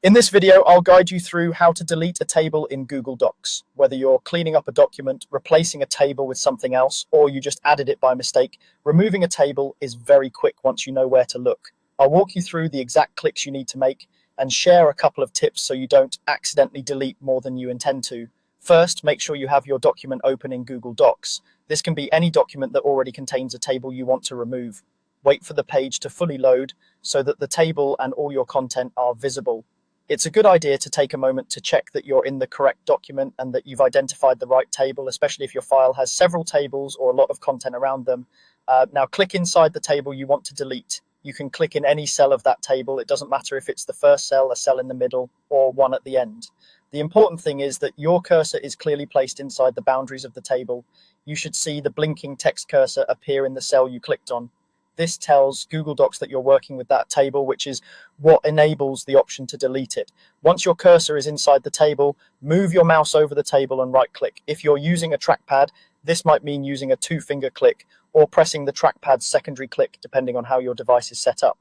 In this video, I'll guide you through how to delete a table in Google Docs. Whether you're cleaning up a document, replacing a table with something else, or you just added it by mistake, removing a table is very quick once you know where to look. I'll walk you through the exact clicks you need to make and share a couple of tips so you don't accidentally delete more than you intend to. First, make sure you have your document open in Google Docs. This can be any document that already contains a table you want to remove. Wait for the page to fully load so that the table and all your content are visible. It's a good idea to take a moment to check that you're in the correct document and that you've identified the right table, especially if your file has several tables or a lot of content around them. Now click inside the table you want to delete. You can click in any cell of that table. It doesn't matter if it's the first cell, a cell in the middle, or one at the end. The important thing is that your cursor is clearly placed inside the boundaries of the table. You should see the blinking text cursor appear in the cell you clicked on. This tells Google Docs that you're working with that table, which is what enables the option to delete it. Once your cursor is inside the table, move your mouse over the table and right-click. If you're using a trackpad, this might mean using a two-finger click or pressing the trackpad's secondary click, depending on how your device is set up.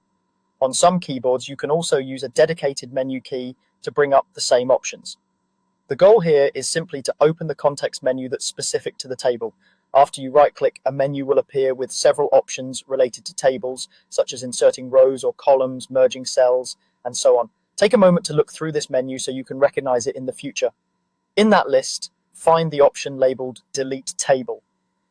On some keyboards, you can also use a dedicated menu key to bring up the same options. The goal here is simply to open the context menu that's specific to the table. After you right-click, a menu will appear with several options related to tables, such as inserting rows or columns, merging cells, and so on. Take a moment to look through this menu so you can recognize it in the future. In that list, find the option labeled Delete Table.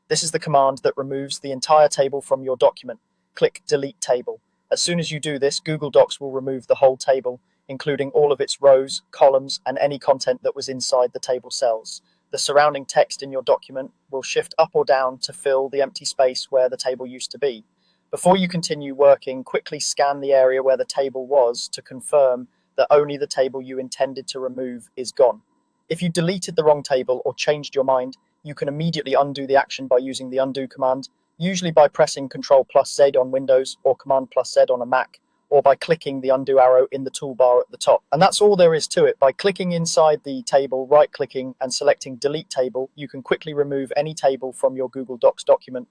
This is the command that removes the entire table from your document. Click Delete Table. As soon as you do this, Google Docs will remove the whole table, including all of its rows, columns, and any content that was inside the table cells. The surrounding text in your document will shift up or down to fill the empty space where the table used to be. Before you continue working, quickly scan the area where the table was to confirm that only the table you intended to remove is gone. If you deleted the wrong table or changed your mind, you can immediately undo the action by using the undo command, usually by pressing Ctrl+Z on Windows or Command+Z on a Mac, or by clicking the undo arrow in the toolbar at the top. And that's all there is to it. By clicking inside the table, right-clicking, and selecting Delete Table, you can quickly remove any table from your Google Docs document.